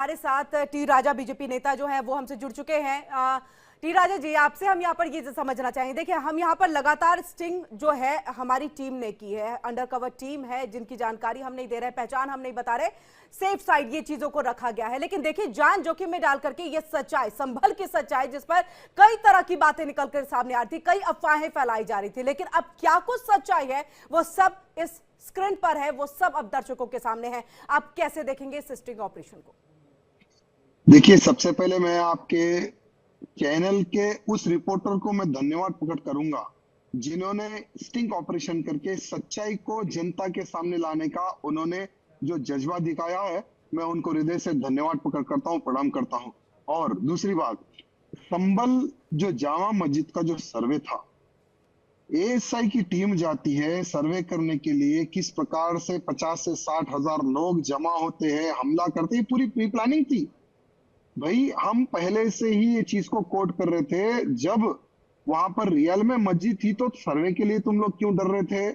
हमारे साथ टी राजा बीजेपी नेता जो है वो हमसे जुड़ चुके हैं। टी राजा जी, आपसे हम यहाँ पर ये समझना चाहेंगे, देखिए हम यहाँ पर लगातार स्टिंग जो है हमारी टीम ने की है, अंडरकवर टीम है जिनकी जानकारी हम नहीं दे रहे, पहचान हम नहीं बता रहे, सेफ साइड ये चीजों को रखा गया है। लेकिन देखिए जान जोखिम में डाल करके ये सच्चाई, संभल की सच्चाई, जिस पर कई तरह की बातें निकलकर सामने आ रही थी, कई अफवाहें फैलाई जा रही थी, लेकिन अब क्या कुछ सच्चाई है वो सब इस स्क्रीन पर है, वो सब अब दर्शकों के सामने है। आप कैसे देखेंगे इस स्टिंग ऑपरेशन को? देखिए, सबसे पहले मैं आपके चैनल के उस रिपोर्टर को मैं धन्यवाद प्रकट करूंगा जिन्होंने स्टिंग ऑपरेशन करके सच्चाई को जनता के सामने लाने का उन्होंने जो जज्बा दिखाया है, मैं उनको हृदय से धन्यवाद प्रकट करता हूं, प्रणाम करता हूं। और दूसरी बात, संभल जो जामा मस्जिद का जो सर्वे था, एएसआई की टीम जाती है सर्वे करने के लिए, किस प्रकार से 50 से 60 हजार लोग जमा होते हैं, हमला करते हैं, पूरी प्री प्लानिंग थी भाई। हम पहले से ही ये चीज को कोट कर रहे थे। जब वहां पर रियल में मस्जिद थी तो सर्वे के लिए तुम लोग क्यों डर रहे थे?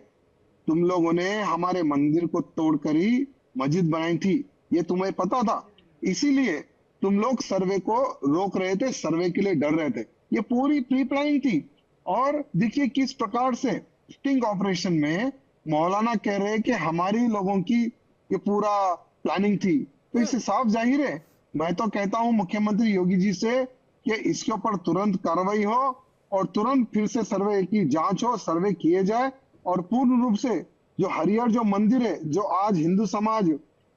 तुम लोगों ने हमारे मंदिर को तोड़कर ही मस्जिद बनाई थी, ये तुम्हें पता था, इसीलिए तुम लोग सर्वे को रोक रहे थे, सर्वे के लिए डर रहे थे। ये पूरी प्री प्लानिंग थी। और देखिए किस प्रकार से स्टिंग ऑपरेशन में मौलाना कह रहे हैं कि हमारी लोगों की ये पूरा प्लानिंग थी, तो इससे साफ जाहिर है, मैं तो कहता हूं मुख्यमंत्री योगी जी से कि इसके ऊपर तुरंत कार्रवाई हो और तुरंत फिर से सर्वे की जांच हो, सर्वे किए जाए और पूर्ण रूप से जो हरिहर जो मंदिर है, जो आज हिंदू समाज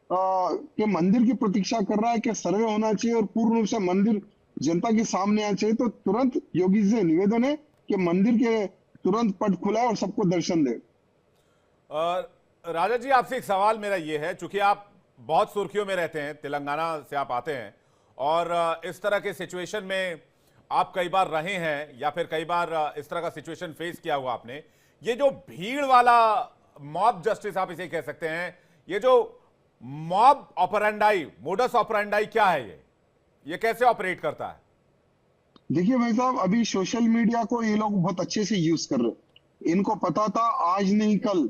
के मंदिर की प्रतीक्षा कर रहा है कि सर्वे होना चाहिए और पूर्ण रूप से मंदिर जनता के सामने आना चाहिए, तो तुरंत योगी जी से निवेदन है कि मंदिर के तुरंत पट खुलाए और सबको दर्शन दे। राजा जी, आपसे एक सवाल मेरा ये है, चूंकि आप बहुत सुर्खियों में रहते हैं, तेलंगाना से आप आते हैं और इस तरह के सिचुएशन में आप कई बार रहे हैं या फिर कई बार इस तरह का सिचुएशन फेस किया हुआ आपने, ये जो भीड़ वाला मॉब जस्टिस आप इसे कह सकते हैं, ये जो मॉब ऑपरेंडाई, मोडस ऑपरेंडाई क्या है, ये कैसे ऑपरेट करता है? देखिए भाई साहब, अभी सोशल मीडिया को ये लोग बहुत अच्छे से यूज कर रहे। इनको पता था आज नहीं कल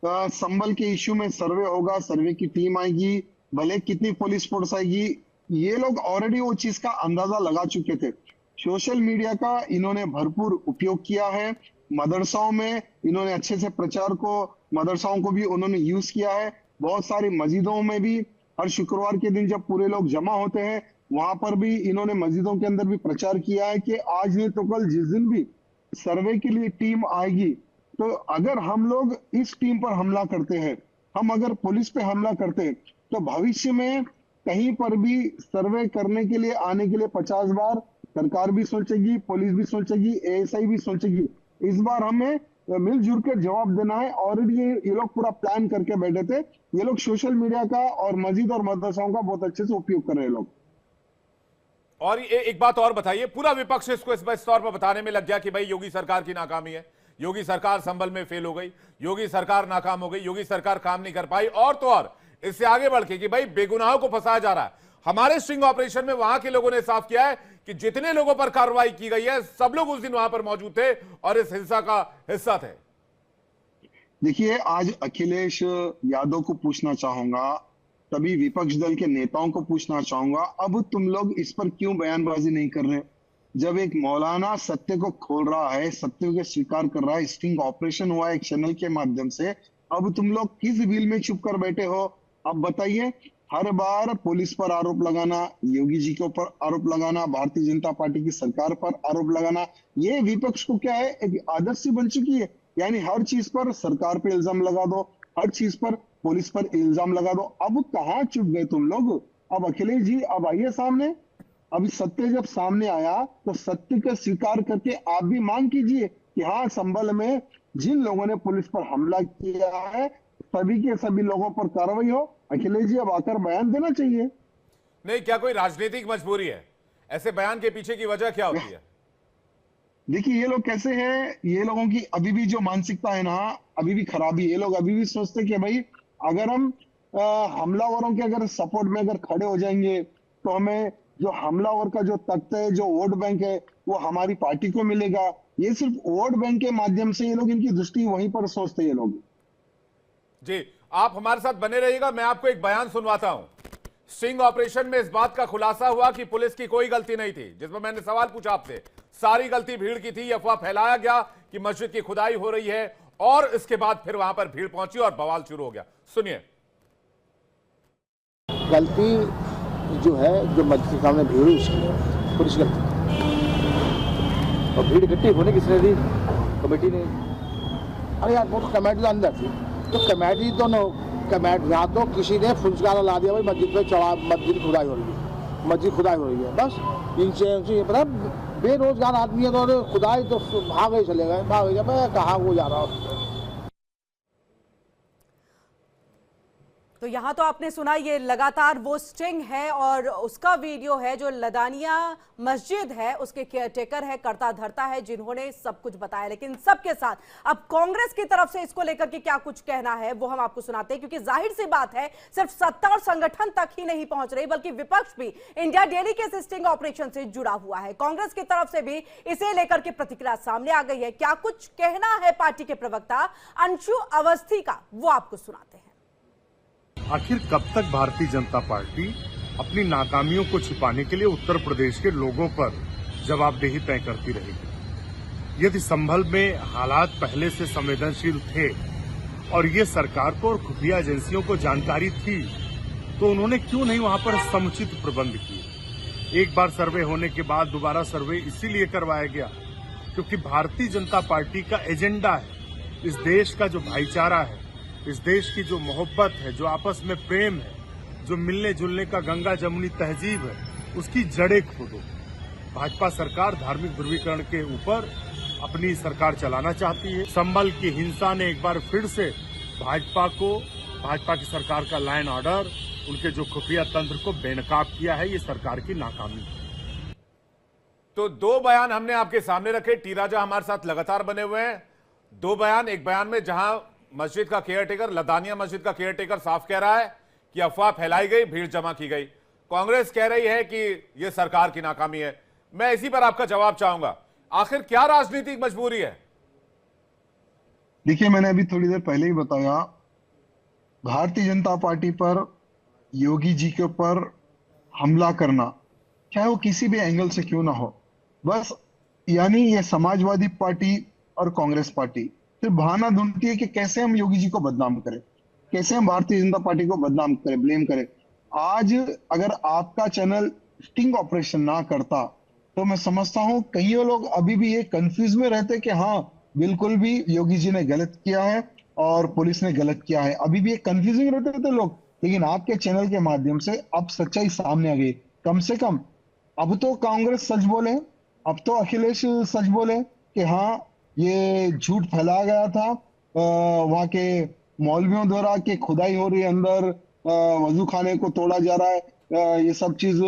संभल के इश्यू में सर्वे होगा, सर्वे की टीम आएगी, भले कितनी पुलिस फोर्स आएगी, ये लोग ऑलरेडी वो चीज का अंदाजा लगा चुके थे। सोशल मीडिया का इन्होंने भरपूर उपयोग किया है। मदरसाओं में इन्होंने अच्छे से प्रचार को, मदरसाओं को भी उन्होंने यूज किया है। बहुत सारी मस्जिदों में भी हर शुक्रवार के दिन जब पूरे लोग जमा होते हैं, वहां पर भी इन्होंने मस्जिदों के अंदर भी प्रचार किया है कि आज नहीं तो कल जिस दिन भी सर्वे के लिए टीम आएगी, तो अगर हम लोग इस टीम पर हमला करते हैं, हम अगर पुलिस पे हमला करते हैं, तो भविष्य में कहीं पर भी सर्वे करने के लिए आने के लिए 50 बार सरकार भी सोचेगी, पुलिस भी सोचेगी, एएसआई भी सोचेगी। इस बार हमें मिलजुल कर जवाब देना है। ऑलरेडी ये लोग पूरा प्लान करके बैठे थे। ये लोग सोशल मीडिया का और मस्जिद और मदरसाओं का बहुत अच्छे से उपयोग कर रहे हैं लोग। और एक बात और बताइए, पूरा विपक्ष इसको इस तौर पर बताने में लग गया कि भाई योगी सरकार की नाकामी है, योगी सरकार संभल में फेल हो गई, योगी सरकार नाकाम हो गई, योगी सरकार काम नहीं कर पाई, और तो और इससे आगे बढ़ के कि भाई बेगुनाहों को फंसाया जा रहा है। हमारे स्टिंग ऑपरेशन में वहां के लोगों ने साफ किया है कि जितने लोगों पर कार्रवाई की गई है, सब लोग उस दिन वहां पर मौजूद थे और इस हिंसा का हिस्सा थे। देखिए, आज अखिलेश यादव को पूछना चाहूंगा, तभी विपक्ष दल के नेताओं को पूछना चाहूंगा, अब तुम लोग इस पर क्यों बयानबाजी नहीं कर रहे? जब एक मौलाना सत्य को खोल रहा है, सत्य को स्वीकार कर रहा है, स्टिंग ऑपरेशन हुआ है एक चैनल के माध्यम से, अब तुम लोग किस बिल में छुप कर बैठे हो? अब बताइए। हर बार पुलिस पर आरोप लगाना, योगी जी के ऊपर आरोप लगाना, भारतीय जनता पार्टी की सरकार पर आरोप लगाना, ये विपक्ष को क्या है, एक आदत सी बन चुकी है। यानी हर चीज पर सरकार पे इल्जाम लगा दो, हर चीज पर पुलिस पर इल्जाम लगा दो। अब कहाँ चुप गए तुम लोग? अब अखिलेश जी अब आइए सामने। अभी सत्य जब सामने आया तो सत्य का स्वीकार करके आप भी मांग कीजिए कि हाँ, संभल में जिन लोगों ने पुलिस पर हमला किया है सभी के सभी लोगों पर कार्रवाई हो। अखिलेश जी अब आकर बयान देना चाहिए। नहीं, क्या कोई राजनीतिक मजबूरी है? ऐसे बयान के पीछे की वजह क्या होती है? देखिए, ये लोग कैसे हैं, ये लोगों की अभी भी जो मानसिकता है ना, अभी भी खराबी। ये लोग अभी भी सोचते कि भाई अगर हम हमलावरों के अगर सपोर्ट में अगर खड़े हो जाएंगे तो हमें जो हमलावर का जो तख्त है, जो वोट बैंक है, वो हमारी पार्टी को मिलेगा। ये सिर्फ वोट बैंक के माध्यम से ये लोग, इनकी दृष्टि वहीं पर सोचते ये लोग। जी, आप हमारे साथ बने रहिएगा, मैं आपको एक बयान सुनवाता हूं। स्टिंग ऑपरेशन में इस बात का खुलासा हुआ कि पुलिस की कोई गलती नहीं थी, जिसमें मैंने सवाल पूछा आपसे। सारी गलती भीड़ की थी। अफवाह फैलाया गया कि मस्जिद की खुदाई हो रही है और इसके बाद फिर वहां पर भीड़ पहुंची और बवाल शुरू हो गया। सुनिए। गलती जो है, जो मस्जिद के सामने भीड़ हुई उसकी पुलिस गलती, और भीड़ इकट्ठी होने किसने दी? कमेटी ने। अरे यार वो तो कमेटी तो अंदर थी, तो कमेटी तो यहाँ तो किसी ने फुंसगारा ला दिया भाई मस्जिद पे चढ़ा, मस्जिद खुदाई हो रही है, मस्जिद खुदाई हो रही है। बस इनसे पता बेरोजगार आदमी है तो खुदाई तो भाग ही चले गए, भाग गए, मैं कहाँ वो जा रहा हूँ। तो यहाँ तो आपने सुना, ये लगातार वो स्टिंग है और उसका वीडियो है जो लदानिया मस्जिद है उसके केयरटेकर है, करता धरता है, जिन्होंने सब कुछ बताया। लेकिन सबके साथ अब कांग्रेस की तरफ से इसको लेकर के क्या कुछ कहना है वो हम आपको सुनाते हैं, क्योंकि जाहिर सी बात है सिर्फ सत्ता और संगठन तक ही नहीं पहुंच रही, बल्कि विपक्ष भी इंडिया डेली के इस स्टिंग ऑपरेशन से जुड़ा हुआ है। कांग्रेस की तरफ से भी इसे लेकर के प्रतिक्रिया सामने आ गई है। क्या कुछ कहना है पार्टी के प्रवक्ता अंशु अवस्थी का, वो आपको सुनाते हैं। आखिर कब तक भारतीय जनता पार्टी अपनी नाकामियों को छिपाने के लिए उत्तर प्रदेश के लोगों पर जवाबदेही तय करती रहेगी? यदि संभल में हालात पहले से संवेदनशील थे और ये सरकार को और खुफिया एजेंसियों को जानकारी थी, तो उन्होंने क्यों नहीं वहां पर समुचित प्रबंध किए? एक बार सर्वे होने के बाद दोबारा सर्वे इसीलिए करवाया गया क्योंकि भारतीय जनता पार्टी का एजेंडा है, इस देश का जो भाईचारा है, इस देश की जो मोहब्बत है, जो आपस में प्रेम है, जो मिलने जुलने का गंगा जमुनी तहजीब है, उसकी जड़ें खोदो। भाजपा सरकार धार्मिक ध्रुवीकरण के ऊपर अपनी सरकार चलाना चाहती है। संभल की हिंसा ने एक बार फिर से भाजपा की सरकार का लॉ एंड ऑर्डर, उनके जो खुफिया तंत्र को बेनकाब किया है। ये सरकार की नाकामी है। तो दो बयान हमने आपके सामने रखे। टी राजा हमारे साथ लगातार बने हुए हैं। दो बयान, एक बयान में जहां मस्जिद का केयरटेकर, लदानिया मस्जिद का केयरटेकर साफ कह रहा है कि अफवाह फैलाई गई, भीड़ जमा की गई। कांग्रेस कह रही है कि यह सरकार की नाकामी है। मैं इसी पर आपका जवाब चाहूंगा। आखिर क्या राजनीतिक मजबूरी है? देखिए, मैंने अभी थोड़ी देर पहले ही बताया, भारतीय जनता पार्टी पर, योगी जी के ऊपर हमला करना, चाहे वो किसी भी एंगल से क्यों ना हो, बस यानी ये समाजवादी पार्टी और कांग्रेस पार्टी सिर्फ बहाना ढूंढती है कि कैसे हम योगी जी को बदनाम करें, कैसे हम भारतीय जनता पार्टी को बदनाम करें, ब्लेम करें। आज अगर आपका चैनल स्टिंग ऑपरेशन ना करता तो मैं समझता हूं कई लोग अभी भी ये कंफ्यूज में रहते कि हाँ बिल्कुल भी योगी जी ने गलत किया है और पुलिस ने गलत किया है, अभी भी ये कंफ्यूजिंग रहते थे लोग। लेकिन आपके चैनल के माध्यम से अब सच्चाई सामने आ गई। कम से कम अब तो कांग्रेस सच बोले, अब तो अखिलेश सच बोले कि हाँ ये झूठ फैलाया गया था, वहां के मौलवियों द्वारा कि खुदाई हो रही है, अंदर वजू खाने को तोड़ा जा रहा है, ये सब चीज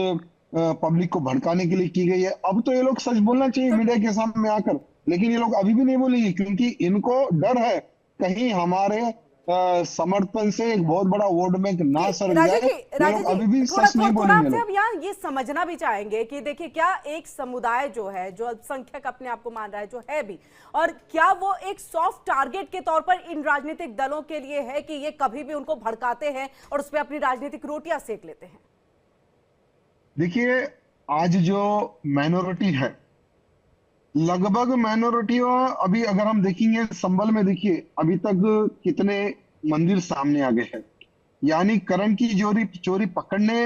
पब्लिक को भड़काने के लिए की गई है। अब तो ये लोग सच बोलना चाहिए मीडिया के सामने आकर, लेकिन ये लोग अभी भी नहीं बोलेंगे क्योंकि इनको डर है कहीं हमारे समर्थन से एक बहुत बड़ा वोट बैंक ना सर जाए। लोग अभी भी सच नहीं बोलेंगे। अब यहाँ ये समझना भी चाहेंगे कि देखिए, क्या एक समुदाय जो है, जो अल्पसंख्यक अपने आप को मान रहा है, जो है भी, और क्या वो एक सॉफ्ट टारगेट के तौर पर इन राजनीतिक दलों के लिए है कि ये कभी भी उनको भड़काते हैं और उस पर अपनी राजनीतिक रोटियां सेक लेते हैं? देखिए, आज जो माइनॉरिटी है, लगभग माइनॉरिटी, अभी अगर हम देखेंगे संभल में, देखिए अभी तक कितने मंदिर सामने आ गए हैं। यानी करण की चोरी पकड़ने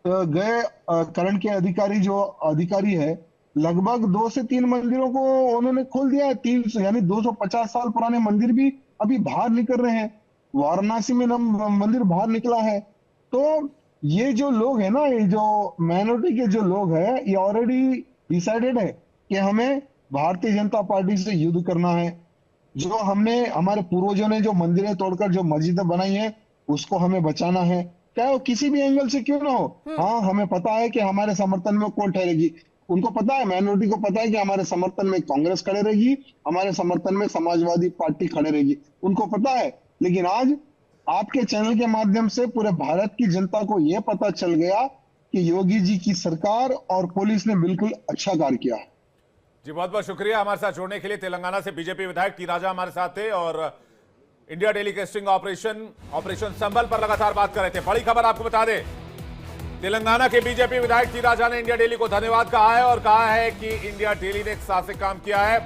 गए करण के अधिकारी है, लगभग 2 से 3 मंदिरों को उन्होंने खोल दिया है। 300 यानी 250 साल पुराने मंदिर भी अभी बाहर निकल रहे हैं। वाराणसी में मंदिर बाहर निकला है। तो ये जो लोग है ना, ये जो माइनॉरिटी के जो लोग हैं, ये ऑलरेडी डिसाइडेड है कि हमें भारतीय जनता पार्टी से युद्ध करना है। जो हमने, हमारे पूर्वजों ने जो मंदिरें तोड़कर जो मस्जिदें बनाई है, उसको हमें बचाना है, चाहे वो किसी भी एंगल से क्यों ना हो। हाँ, हमें पता है कि हमारे समर्थन में कौन ठहरेगी। उनको पता है, माइनॉरिटी को पता है कि हमारे समर्थन में कांग्रेस खड़े रहेगी, हमारे समर्थन में समाजवादी पार्टी खड़े रहेगी, उनको पता है। लेकिन आज आपके चैनल के माध्यम से पूरे भारत की जनता को यह पता चल गया कि योगी जी की सरकार और पुलिस ने बिल्कुल अच्छा कार्य किया है। जी, बहुत बहुत शुक्रिया हमारे साथ जोड़ने के लिए। तेलंगाना से बीजेपी विधायक टी राजा हमारे साथ थे और इंडिया डेली के स्टिंग ऑपरेशन संभल पर लगातार बात कर रहे थे। बड़ी खबर आपको बता दें, तेलंगाना के बीजेपी विधायक टी राजा ने इंडिया डेली को धन्यवाद कहा है और कहा है कि इंडिया डेली ने एक साहसिक काम किया है।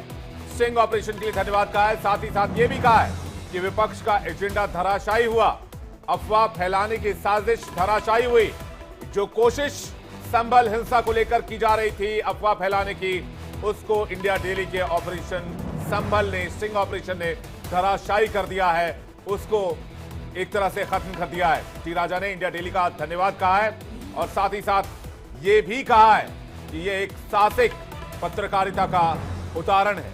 स्टिंग ऑपरेशन के लिए धन्यवाद कहा है। साथ ही साथ यह भी कहा है कि विपक्ष का एजेंडा धराशायी हुआ, अफवाह फैलाने की साजिश धराशायी हुई। जो कोशिश संभल हिंसा को लेकर की जा रही थी अफवाह फैलाने की, उसको इंडिया डेली के ऑपरेशन संभल ने, स्टिंग ऑपरेशन ने धराशायी कर दिया है, उसको एक तरह से खत्म कर दिया है। टी राजा ने इंडिया डेली का धन्यवाद कहा है और साथ ही साथ यह भी कहा है कि यह एक साहसिक पत्रकारिता का उदाहरण है।